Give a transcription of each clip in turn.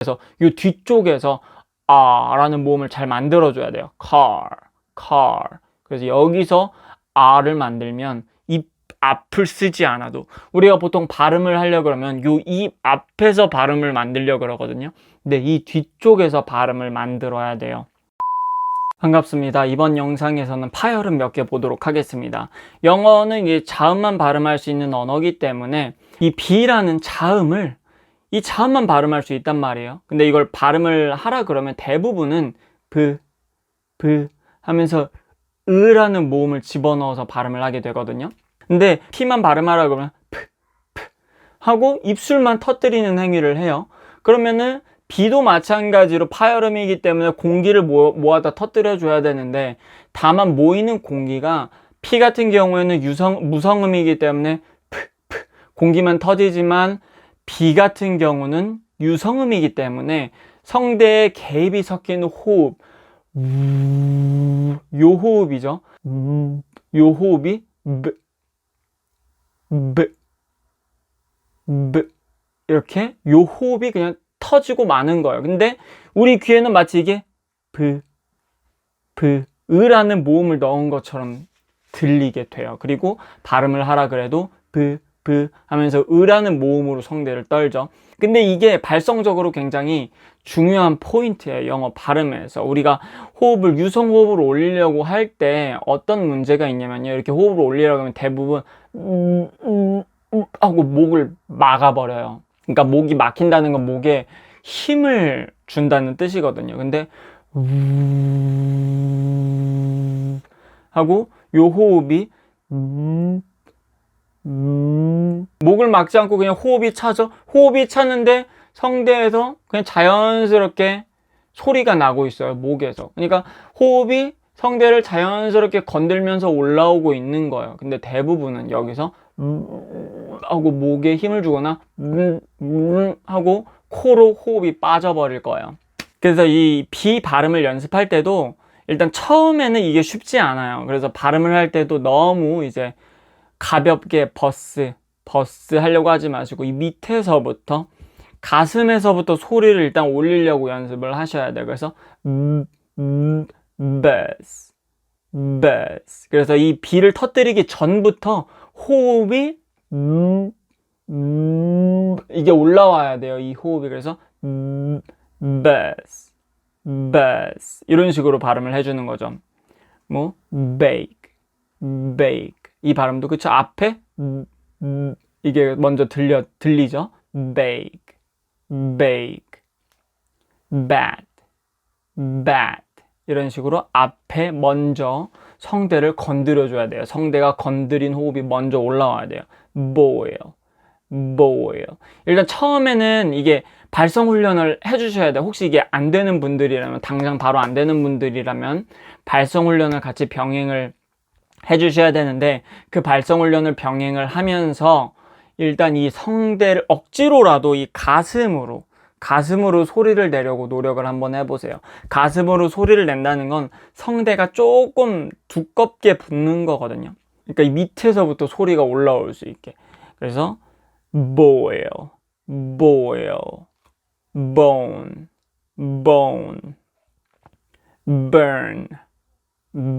그래서 이 뒤쪽에서 R라는 모음을 잘 만들어줘야 돼요. car. 그래서 여기서 R을 만들면 입 앞을 쓰지 않아도, 우리가 보통 발음을 하려고 그러면 이 입 앞에서 발음을 만들려고 그러거든요. 근데 이 뒤쪽에서 발음을 만들어야 돼요. 반갑습니다. 이번 영상에서는 파열음 몇 개 보도록 하겠습니다. 영어는 이 자음만 발음할 수 있는 언어이기 때문에 이 B라는 자음을, 이 자음만 발음할 수 있단 말이에요. 근데 이걸 발음을 하라 그러면 대부분은 브 하면서 으라는 모음을 집어넣어서 발음을 하게 되거든요. 근데 P만 발음하라 그러면 프 하고 입술만 터뜨리는 행위를 해요. 그러면은 B도 마찬가지로 파열음이기 때문에 공기를 모아다 터뜨려 줘야 되는데, 다만 모이는 공기가 P 같은 경우에는 무성음이기 때문에 공기만 터지지만, B 같은 경우는 유성음이기 때문에 성대에 개입이 섞이는 호흡, 요 호흡이죠. 요 호흡이 이렇게 요 호흡이 그냥 터지고 마는 거예요. 근데 우리 귀에는 마치 이게 으라는 모음을 넣은 것처럼 들리게 돼요. 그리고 발음을 하라 그래도 하면서 으라는 모음으로 성대를 떨죠. 근데 이게 발성적으로 굉장히 중요한 포인트예요. 영어 발음에서 우리가 호흡을 유성호흡으로 올리려고 할 때 어떤 문제가 있냐면요, 이렇게 호흡을 올리려고 하면 대부분 하고 목을 막아버려요. 그러니까 목이 막힌다는 건 목에 힘을 준다는 뜻이거든요. 근데 하고 요 호흡이 목을 막지 않고 그냥 호흡이 차죠. 호흡이 차는데 성대에서 그냥 자연스럽게 소리가 나고 있어요, 목에서. 그러니까 호흡이 성대를 자연스럽게 건들면서 올라오고 있는 거예요. 근데 대부분은 여기서 하고 목에 힘을 주거나 하고 코로 호흡이 빠져버릴 거예요. 그래서 이 B 발음을 연습할 때도 일단 처음에는 이게 쉽지 않아요. 그래서 발음을 할 때도 너무 이제 가볍게 버스 하려고 하지 마시고, 이 밑에서부터 가슴에서부터 소리를 일단 올리려고 연습을 하셔야 돼요. 그래서 bass. 그래서 이 B를 터뜨리기 전부터 호흡이 이게 올라와야 돼요, 이 호흡이. 그래서 bass 이런 식으로 발음을 해주는 거죠. 뭐 bake 이 발음도 그쵸, 앞에 이게 먼저 들리죠. bake bat 이런 식으로 앞에 먼저 성대를 건드려 줘야 돼요. 성대가 건드린 호흡이 먼저 올라와야 돼요. boil. 일단 처음에는 이게 발성 훈련을 해주셔야 돼요. 혹시 이게 안 되는 분들이라면, 당장 바로 안 되는 분들이라면 발성 훈련을 같이 병행을 해주셔야 되는데, 그 발성 훈련을 병행을 하면서 일단 이 성대를 억지로라도 이 가슴으로 소리를 내려고 노력을 한번 해보세요. 가슴으로 소리를 낸다는 건 성대가 조금 두껍게 붙는 거거든요. 그러니까 이 밑에서부터 소리가 올라올 수 있게. 그래서 boil, bone,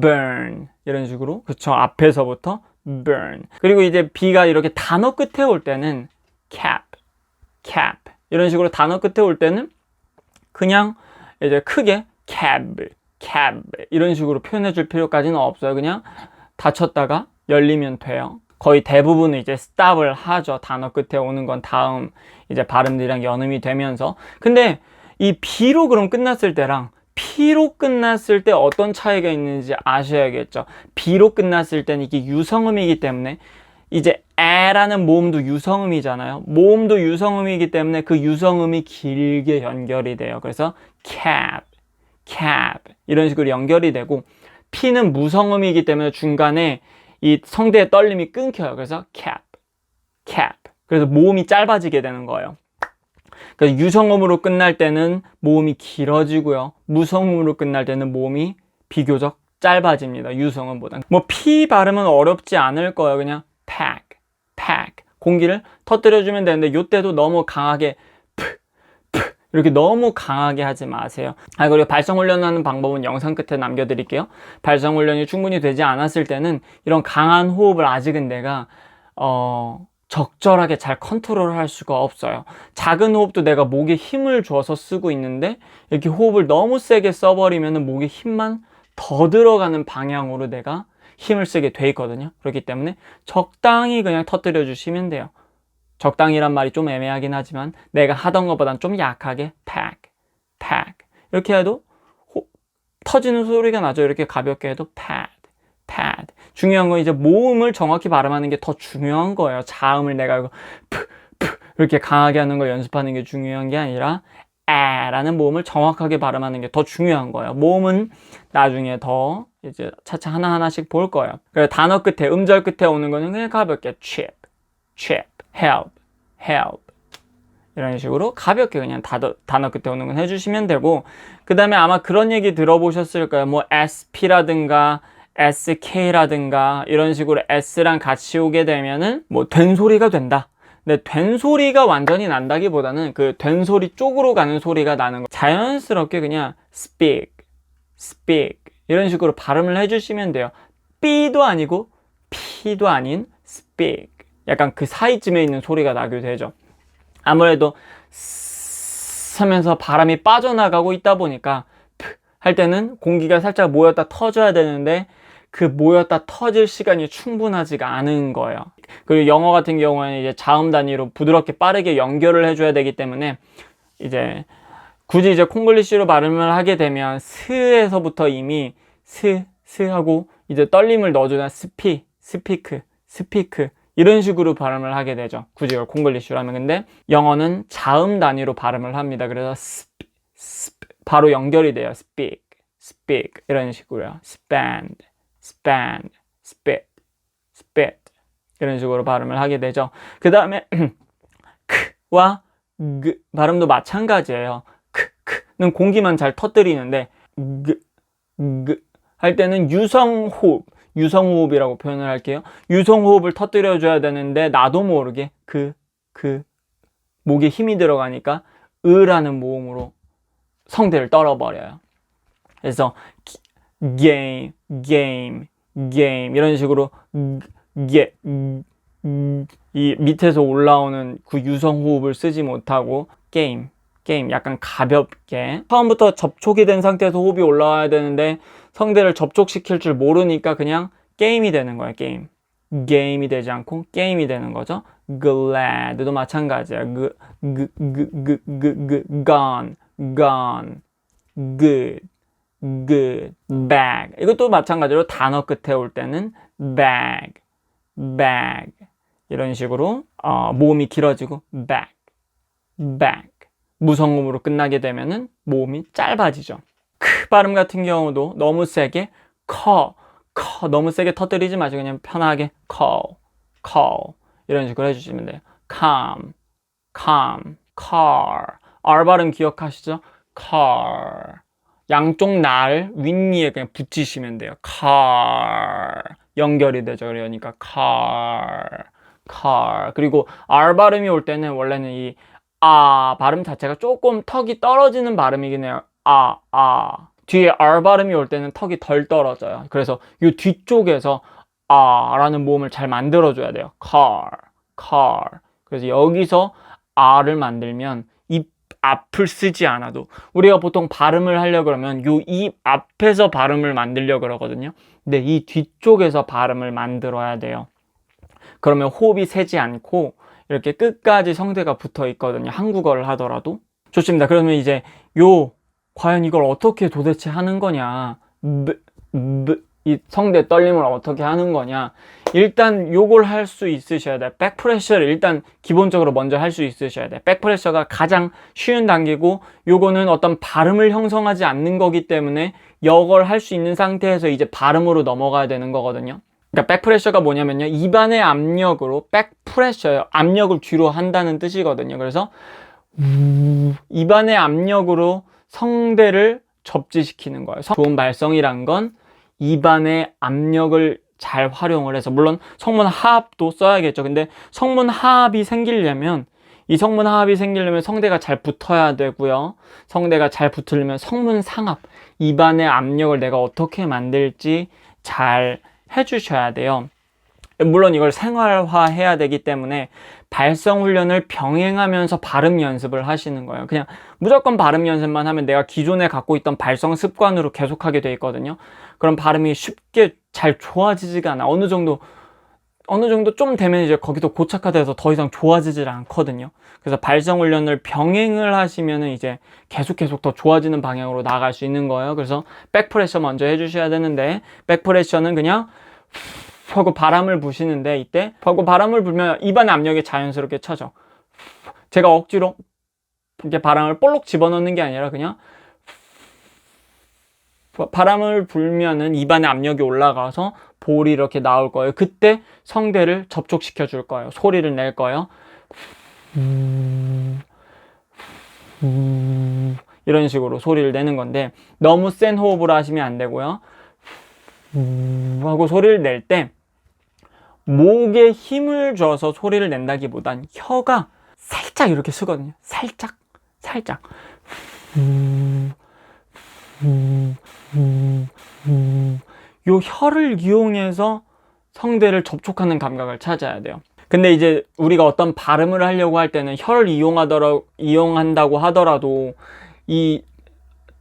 burn 이런 식으로, 그쵸, 앞에서부터 burn. 그리고 이제 B가 이렇게 단어 끝에 올 때는 cap 이런 식으로 단어 끝에 올 때는 그냥 이제 크게 cab 이런 식으로 표현해 줄 필요까지는 없어요. 그냥 닫혔다가 열리면 돼요. 거의 대부분은 이제 stop을 하죠. 단어 끝에 오는 건 다음 이제 발음들이랑 연음이 되면서. 근데 이 B로 그럼 끝났을 때랑 P로 끝났을 때 어떤 차이가 있는지 아셔야겠죠. B로 끝났을 때는 이게 유성음이기 때문에, 이제 에라는 모음도 유성음이잖아요. 모음도 유성음이기 때문에 그 유성음이 길게 연결이 돼요. 그래서 cap 이런 식으로 연결이 되고, P는 무성음이기 때문에 중간에 이 성대의 떨림이 끊겨요. 그래서 cap. 그래서 모음이 짧아지게 되는 거예요. 그래서 유성음으로 끝날 때는 모음이 길어지고요, 무성음으로 끝날 때는 모음이 비교적 짧아집니다, 유성음보다. 뭐 P 발음은 어렵지 않을 거예요. 그냥 pack 공기를 터뜨려주면 되는데, 이때도 너무 강하게 이렇게 너무 강하게 하지 마세요. 그리고 발성 훈련하는 방법은 영상 끝에 남겨드릴게요. 발성 훈련이 충분히 되지 않았을 때는 이런 강한 호흡을 아직은 내가 적절하게 잘 컨트롤할 수가 없어요. 작은 호흡도 내가 목에 힘을 줘서 쓰고 있는데 이렇게 호흡을 너무 세게 써버리면 목에 힘만 더 들어가는 방향으로 내가 힘을 쓰게 돼 있거든요. 그렇기 때문에 적당히 그냥 터뜨려 주시면 돼요. 적당히란 말이 좀 애매하긴 하지만 내가 하던 것보단 좀 약하게 pack 이렇게 해도 터지는 소리가 나죠. 이렇게 가볍게 해도 pad. 중요한 건 이제 모음을 정확히 발음하는 게 더 중요한 거예요. 자음을 내가 이거 이렇게 강하게 하는 걸 연습하는 게 중요한 게 아니라 라는 모음을 정확하게 발음하는 게 더 중요한 거예요. 모음은 나중에 더 이제 차차 하나하나씩 볼 거예요. 그래서 단어 끝에, 음절 끝에 오는 거는 그냥 가볍게 chip, help 이런 식으로 가볍게 그냥 단어 끝에 오는 건 해주시면 되고, 그 다음에 아마 그런 얘기 들어보셨을 거예요. 뭐 SP라든가 SK라든가 이런 식으로 S랑 같이 오게 되면은 뭐 된소리가 된다. 근데 된소리가 완전히 난다기보다는 그 된소리 쪽으로 가는 소리가 나는 거, 자연스럽게 그냥 speak 이런 식으로 발음을 해주시면 돼요. B도 아니고 P도 아닌 speak, 약간 그 사이쯤에 있는 소리가 나게 되죠. 아무래도 하면서 바람이 빠져나가고 있다 보니까 할 때는 공기가 살짝 모였다 터져야 되는데 그 모였다 터질 시간이 충분하지가 않은 거예요. 그리고 영어 같은 경우에는 이제 자음 단위로 부드럽게 빠르게 연결을 해줘야 되기 때문에 이제 굳이 이제 콩글리시로 발음을 하게 되면 스에서부터 이미 스 하고 이제 떨림을 넣어주나 스피크 이런 식으로 발음을 하게 되죠. 굳이 이걸 콩글리시로 하면. 근데 영어는 자음 단위로 발음을 합니다. 그래서 바로 연결이 돼요. speak 이런 식으로요. spend spit 이런 식으로 발음을 하게 되죠. 그 다음에 크와 그 발음도 마찬가지예요. 크는 공기만 잘 터뜨리는데 할 때는 유성호흡이라고 표현을 할게요. 유성호흡을 터뜨려줘야 되는데 나도 모르게 목에 힘이 들어가니까 으라는 모음으로 성대를 떨어버려요. 그래서 game 이런 식으로 이 밑에서 올라오는 그 유성호흡을 쓰지 못하고 게임 약간 가볍게, 처음부터 접촉이 된 상태에서 호흡이 올라와야 되는데 성대를 접촉시킬 줄 모르니까 그냥 게임이 되는 거예요. 게임이 되지 않고 게임이 되는 거죠. glad도 마찬가지예요. gone good bag, 이것도 마찬가지로 단어 끝에 올 때는 bag 이런 식으로 모음이 길어지고 back 무성음으로 끝나게 되면은 모음이 짧아지죠. 크 발음 같은 경우도 너무 세게 너무 세게 터뜨리지 마시고 그냥 편하게 call 이런 식으로 해주시면 돼요. calm car, R 발음 기억하시죠? car, 양쪽 날 윗니에 그냥 붙이시면 돼요. car 연결이 되죠. 그러니까 car. 그리고 R 발음이 올 때는 원래는 이 발음 자체가 조금 턱이 떨어지는 발음이긴 해요. 뒤에 R 발음이 올 때는 턱이 덜 떨어져요. 그래서 이 뒤쪽에서 라는 모음을 잘 만들어줘야 돼요. car. 그래서 여기서 R을 만들면 입 앞을 쓰지 않아도, 우리가 보통 발음을 하려고 그러면 요 입 앞에서 발음을 만들려고 그러거든요. 근데 이 뒤쪽에서 발음을 만들어야 돼요. 그러면 호흡이 새지 않고 이렇게 끝까지 성대가 붙어 있거든요. 한국어를 하더라도. 좋습니다. 그러면 이제 과연 이걸 어떻게 도대체 하는 거냐, 이 성대 떨림을 어떻게 하는 거냐, 일단 요걸 할 수 있으셔야 돼요. 백프레셔를 일단 기본적으로 먼저 할 수 있으셔야 돼요. 백프레셔가 가장 쉬운 단계고, 요거는 어떤 발음을 형성하지 않는 거기 때문에 이걸 할 수 있는 상태에서 이제 발음으로 넘어가야 되는 거거든요. 그러니까 백프레셔가 뭐냐면요, 입안의 압력으로, 백프레셔요, 압력을 뒤로 한다는 뜻이거든요. 그래서 입안의 압력으로 성대를 접지시키는 거예요. 좋은 발성이란 건 입안의 압력을 잘 활용을 해서, 물론 성문 하합도 써야겠죠. 근데 성문 하합이 생기려면 이 성문 하합이 생기려면 성대가 잘 붙어야 되고요. 성대가 잘 붙으려면 성문 상합, 입안의 압력을 내가 어떻게 만들지 잘 해주셔야 돼요. 물론 이걸 생활화해야 되기 때문에 발성 훈련을 병행하면서 발음 연습을 하시는 거예요. 그냥 무조건 발음 연습만 하면 내가 기존에 갖고 있던 발성 습관으로 계속하게 돼 있거든요. 그럼 발음이 쉽게 잘 좋아지지가 않아. 어느 정도 좀 되면 이제 거기도 고착화돼서 더 이상 좋아지질 않거든요. 그래서 발성 훈련을 병행을 하시면은 이제 계속 더 좋아지는 방향으로 나아갈 수 있는 거예요. 그래서 백프레셔 먼저 해주셔야 되는데, 백프레셔는 그냥 하고 바람을 부시는데, 이때 하고 바람을 불면 입안의 압력이 자연스럽게 쳐져. 제가 억지로 이렇게 바람을 볼록 집어넣는 게 아니라 그냥 바람을 불면은 입안의 압력이 올라가서 볼이 이렇게 나올 거예요. 그때 성대를 접촉시켜 줄 거예요. 소리를 낼 거예요. 이런 식으로 소리를 내는 건데, 너무 센 호흡으로 하시면 안 되고요. 하고 소리를 낼 때 목에 힘을 줘서 소리를 낸다기보단 혀가 살짝 이렇게 쓰거든요. 살짝 요 혀를 이용해서 성대를 접촉하는 감각을 찾아야 돼요. 근데 이제 우리가 어떤 발음을 하려고 할 때는 혀를 이용한다고 하더라도 이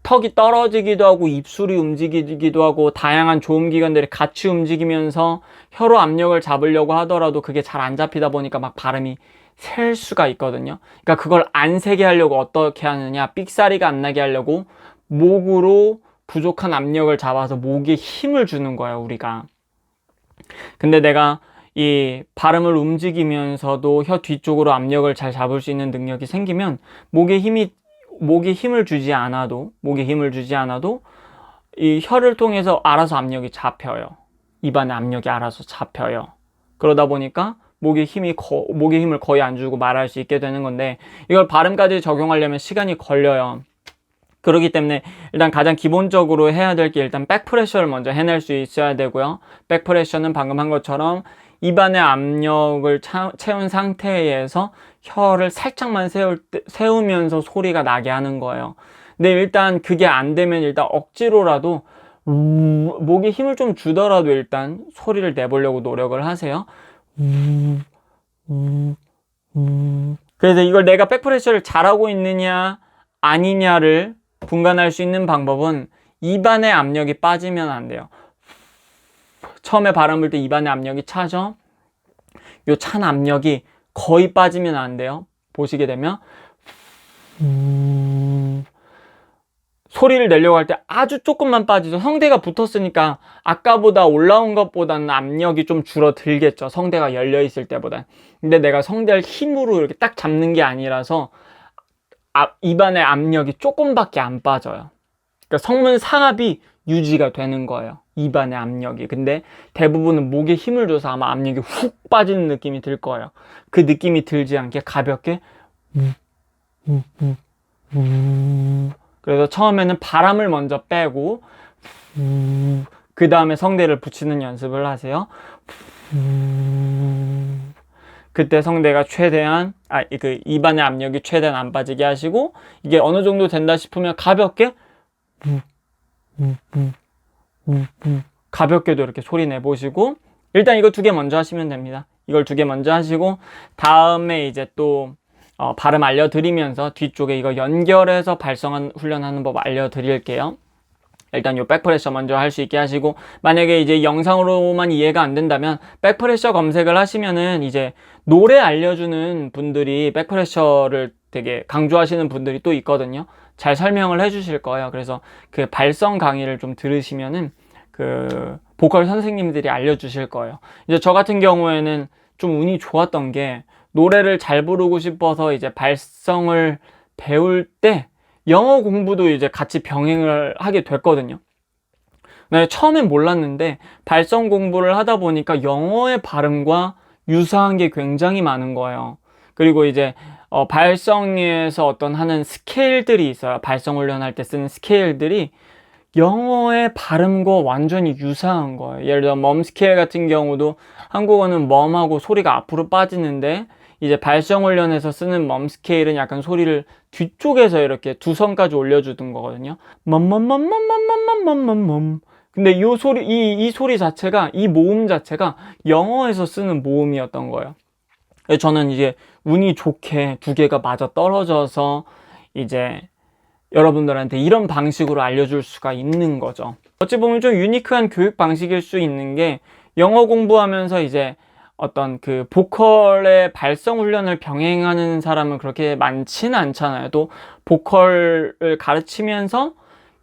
턱이 떨어지기도 하고 입술이 움직이기도 하고 다양한 조음기관들이 같이 움직이면서 혀로 압력을 잡으려고 하더라도 그게 잘 안 잡히다 보니까 막 발음이 셀 수가 있거든요. 그러니까 그걸 안 세게 하려고 어떻게 하느냐, 삑사리가 안 나게 하려고 목으로 부족한 압력을 잡아서 목에 힘을 주는 거예요, 우리가. 근데 내가 이 발음을 움직이면서도 혀 뒤쪽으로 압력을 잘 잡을 수 있는 능력이 생기면 목에 힘을 주지 않아도 이 혀를 통해서 알아서 압력이 잡혀요. 입안에 압력이 알아서 잡혀요. 그러다 보니까 목에 힘을 거의 안 주고 말할 수 있게 되는 건데, 이걸 발음까지 적용하려면 시간이 걸려요. 그렇기 때문에 일단 가장 기본적으로 해야 될 게 일단 백프레셔를 먼저 해낼 수 있어야 되고요. 백프레셔는 방금 한 것처럼 입안의 압력을 채운 상태에서 혀를 살짝만 세우면서 소리가 나게 하는 거예요. 근데 일단 그게 안 되면 일단 억지로라도 목에 힘을 좀 주더라도 일단 소리를 내보려고 노력을 하세요. 그래서 이걸 내가 백프레셔를 잘하고 있느냐 아니냐를 분간할 수 있는 방법은 입안의 압력이 빠지면 안 돼요. 처음에 바람 불 때 입안의 압력이 차죠. 요 찬 압력이 거의 빠지면 안 돼요. 보시게 되면 소리를 내려고 할 때 아주 조금만 빠지죠. 성대가 붙었으니까 아까보다 올라온 것보다는 압력이 좀 줄어들겠죠. 성대가 열려 있을 때보다. 근데 내가 성대를 힘으로 이렇게 딱 잡는 게 아니라서 입안의 압력이 조금밖에 안 빠져요. 그러니까 성문 상압이 유지가 되는 거예요. 입안의 압력이. 근데 대부분은 목에 힘을 줘서 아마 압력이 훅 빠지는 느낌이 들 거예요. 그 느낌이 들지 않게 가볍게 그래서 처음에는 바람을 먼저 빼고 그 다음에 성대를 붙이는 연습을 하세요. 그때 성대가 최대한 입안의 압력이 최대한 안 빠지게 하시고, 이게 어느 정도 된다 싶으면 가볍게도 이렇게 소리 내보시고, 일단 이거 2개 먼저 하시면 됩니다. 이걸 2개 먼저 하시고 다음에 이제 또 발음 알려드리면서 뒤쪽에 이거 연결해서 발성 훈련하는 법 알려드릴게요. 일단 요 백프레셔 먼저 할 수 있게 하시고, 만약에 이제 영상으로만 이해가 안 된다면 백프레셔 검색을 하시면은 이제 노래 알려주는 분들이 백프레셔를 되게 강조하시는 분들이 또 있거든요. 잘 설명을 해주실 거예요. 그래서 그 발성 강의를 좀 들으시면은 그 보컬 선생님들이 알려주실 거예요. 이제 저 같은 경우에는 좀 운이 좋았던 게, 노래를 잘 부르고 싶어서 이제 발성을 배울 때 영어 공부도 이제 같이 병행을 하게 됐거든요. 네, 처음엔 몰랐는데 발성 공부를 하다 보니까 영어의 발음과 유사한 게 굉장히 많은 거예요. 그리고 이제 발성에서 어떤 하는 스케일들이 있어요. 발성 훈련할 때 쓰는 스케일들이 영어의 발음과 완전히 유사한 거예요. 예를 들어 멈 스케일 같은 경우도 한국어는 멈하고 소리가 앞으로 빠지는데 이제 발성 훈련에서 쓰는 멈 스케일은 약간 소리를 뒤쪽에서 이렇게 두 선까지 올려주던 거거든요. 멈멈멈멈멈멈멈멈멈. 근데 이 소리 자체가, 이 모음 자체가 영어에서 쓰는 모음이었던 거예요. 저는 이제 운이 좋게 두 개가 맞아 떨어져서 이제 여러분들한테 이런 방식으로 알려줄 수가 있는 거죠. 어찌 보면 좀 유니크한 교육 방식일 수 있는 게, 영어 공부하면서 이제 어떤 그 보컬의 발성 훈련을 병행하는 사람은 그렇게 많지는 않잖아요. 또 보컬을 가르치면서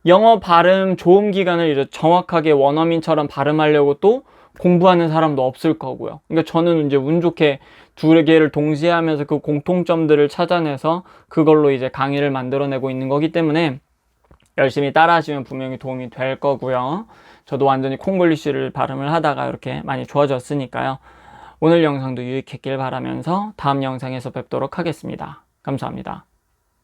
영어 발음 좋음 기간을 이제 정확하게 원어민처럼 발음하려고 또 공부하는 사람도 없을 거고요. 그러니까 저는 이제 운 좋게 두 개를 동시에 하면서 그 공통점들을 찾아내서 그걸로 이제 강의를 만들어내고 있는 거기 때문에 열심히 따라하시면 분명히 도움이 될 거고요. 저도 완전히 콩글리쉬를 발음을 하다가 이렇게 많이 좋아졌으니까요. 오늘 영상도 유익했길 바라면서 다음 영상에서 뵙도록 하겠습니다. 감사합니다.